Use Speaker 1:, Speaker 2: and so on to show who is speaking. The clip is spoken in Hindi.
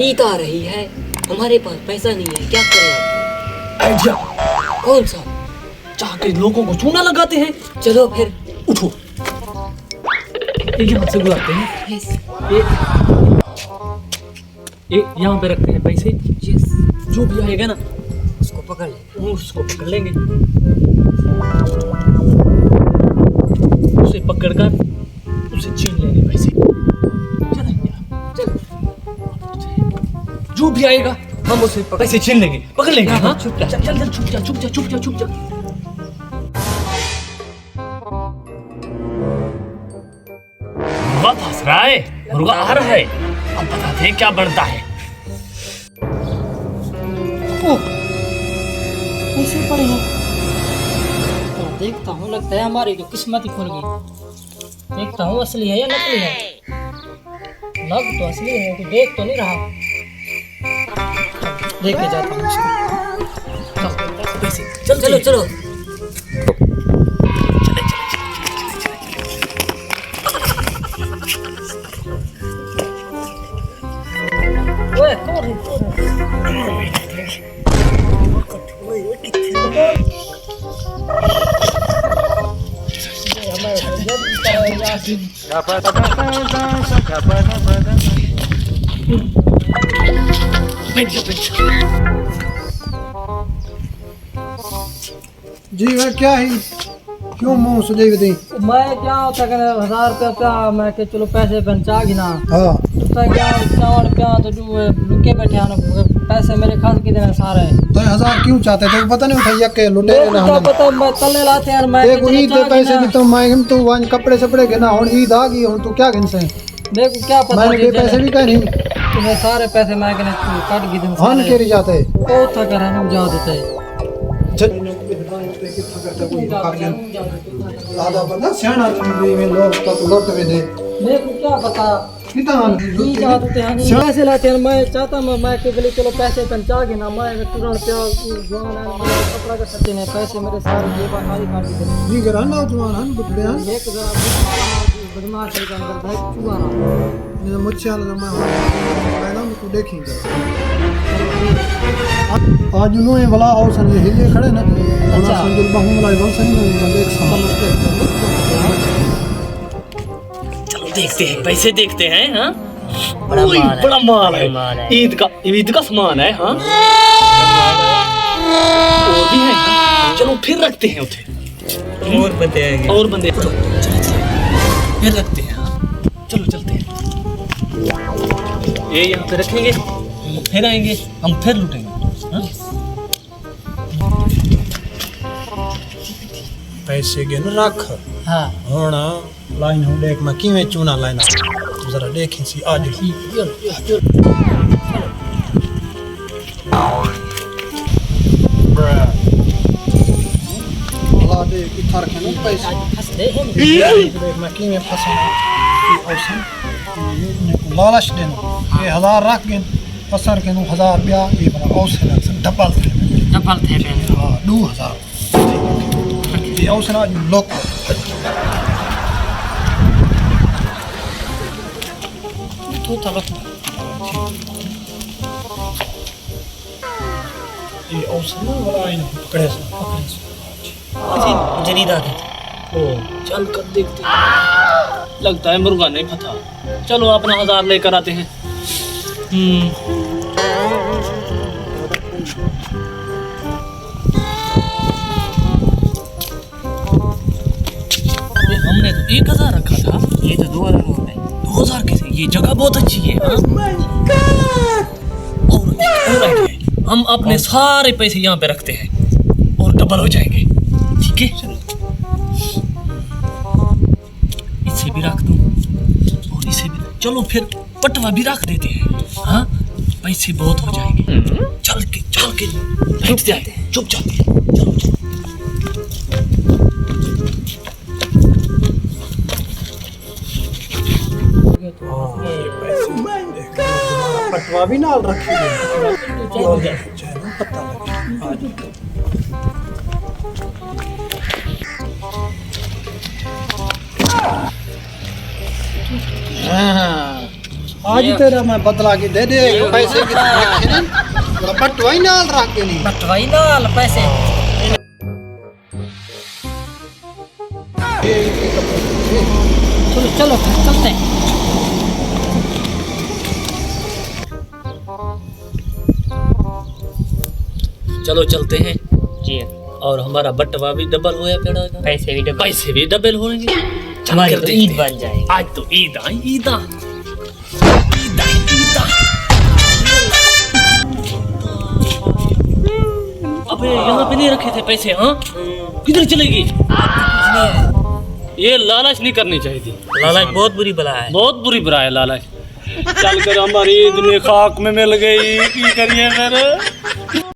Speaker 1: ईद आ रही है, हमारे पास पैसा नहीं है, क्या करें आप?
Speaker 2: आइडिया।
Speaker 1: कौन सा?
Speaker 2: जाके लोगों को चूना लगाते हैं।
Speaker 1: चलो फिर।
Speaker 2: उठो, यहाँ से गुजारते हैं।
Speaker 1: यस
Speaker 2: ये यहाँ पे रखते हैं पैसे।
Speaker 1: यस,
Speaker 2: जो भी आएगा ना
Speaker 1: उसको पकड़ ले।
Speaker 2: उसको पकड़ लेंगे, उसे पकड़कर उसे छीन लेंगे पैसे।
Speaker 1: चलो
Speaker 2: जो भी आएगा हम उसे पैसे छीन लेंगे, पकड़ लेंगे। हाँ
Speaker 1: छुप जा।
Speaker 2: चल चल छुप जा, छुप जा, छुप जा, छुप जा। मुर्गा फंस रहा है, मुर्गा आ रहा है। अब बताते हैं क्या बनता है।
Speaker 1: पैसे पड़े हैं। तो देखता हूँ, लगता है हमारी तो किस्मत ही खुल गई। देखता हूँ असली है या नकली है। लग तो असली है, तो देख तो नहीं रहा। देख के जाता हूँ इसको।
Speaker 2: पैसे चल
Speaker 1: चलो चलो। ओए कौन है?
Speaker 3: जी मैं क्या ही क्यों मुंह सुझाई दी?
Speaker 1: मैं क्या होता है 1000 रुपया क्या मैं के चलो पैसे पहुंचा गिना।
Speaker 3: हाँ
Speaker 1: तो क्या 4 रुपया तो जो रुके बैठे हैं पैसे मेरे खास के देना सारे।
Speaker 3: तो 1000 क्यों चाहते थे? पता नहीं उठा के लुटे
Speaker 1: मेरे
Speaker 3: ना
Speaker 1: को
Speaker 3: हम।
Speaker 1: पता मैं तले लाते यार मैं
Speaker 3: देखो ईद के पैसे भी तो मैं तो वन कपड़े सपड़े गिना हुन ईद आ गई हुन तू क्या गिन से?
Speaker 1: देखो क्या पता
Speaker 3: मैंने ये पैसे भी कहीं
Speaker 1: तुम्हें सारे पैसे मैं कहने काट के दूं।
Speaker 3: हन के जाते
Speaker 1: ओ था कर हम जा देते
Speaker 3: दादा बंदा सियाना में लोग तक लौट भी दे।
Speaker 1: देखो क्या पता
Speaker 3: कितना
Speaker 1: नहीं जा देते हैं पैसे लाते हैं। मैं चाहता मैं के बोले चलो पैसे पहुंचा के ना मैं तुरंत पे जवान है मेरे कपड़ा का सच्चे ने पैसे मेरे सारे जेब खाली काट के दे।
Speaker 3: जी करा ना जवान हन बुढ़े हन
Speaker 1: एक जरा बदमाश है के अंदर भाई चुवाना
Speaker 3: ने मुझसे वाला मैं मैदान को देखेंगे आज उन्होंने वाला और सन हिले खड़े ना। अच्छा संजल बहु वाला बल सन देख
Speaker 2: चलो देखते हैं, पैसे देखते हैं। हाँ
Speaker 1: बड़ा माल है।
Speaker 2: बड़ा माल है, ईद का सामान है। हाँ और भी है। हाँ? चलो फिर रखते हैं उसे।
Speaker 1: और बंदे आएंगे
Speaker 2: और बंदे चलो फिर रखते हैं। हाँ चलो चलते हैं। ये यहाँ पे रखेंगे, हम फिर आएंगे, हम फिर लूटेंगे। हाँ?
Speaker 3: पैसे गिन रख।
Speaker 1: हाँ
Speaker 3: होना लाइन हो देख मैं किवें चूना लाइन जरा देखें सी आज ला दे कि थार के ना पैसे
Speaker 1: फंस दे हम
Speaker 3: देख मैं किवें फसना की औसन ने को लालच देना ये 1000 रख गिन पसर के नु 1000 रुपया ये बना औसन डबल
Speaker 1: थे मैंने
Speaker 3: हां 2000 ये औसन आज लोग
Speaker 1: तू चलो
Speaker 3: ये औसन वाला इन पकड़े
Speaker 1: जरीदा दे।
Speaker 2: ओ चल कर देखते हैं। लगता है मुर्गा नहीं फटा। चलो अपना 1000 लेकर आते हैं। हमने तो 1000 रखा था,
Speaker 1: ये तो 2000 हो गए।
Speaker 2: 2000 कैसे? ये जगह बहुत अच्छी है। हाँ? और एक और आइडिया है, हम अपने सारे पैसे यहाँ पे रखते हैं और डबल हो जाएंगे। ठीक है इसे भी रख दूं और इसे भी। चलो फिर पटवा भी रख देते हैं। हाँ पैसे बहुत हो जाएंगे। चल के बैठ जाते हैं, चुप जाते हैं। चलो चलो
Speaker 3: पटवा भी नाल रखी है पता लगे आज तेरा मैं बदला के दे दे पैसे की रखे ना बटवाई नाल रख के नहीं
Speaker 1: बटवाई नाल पैसे चलो चलो फिर चलते हैं।
Speaker 2: चलो चलते हैं
Speaker 4: जी
Speaker 2: और हमारा बटवा भी डबल होया पेड़ा का पैसे भी डबल होंगे। चल
Speaker 4: हमारी
Speaker 2: कर
Speaker 4: तो
Speaker 2: देखते
Speaker 4: ईद
Speaker 2: हैं।
Speaker 4: बन जाएगी।
Speaker 2: आज तो ईद आई ईदा ईदा ईदा। अबे यहाँ पे नहीं रखे थे पैसे हाँ किधर चलेगी? ये लालच नहीं करनी चाहिए थी।
Speaker 4: लालच बहुत बुरी बला है।
Speaker 2: बहुत बुरी बुरा है लालच। चल कर हमारी ईद में खाक में मिल गई की करिए फिर।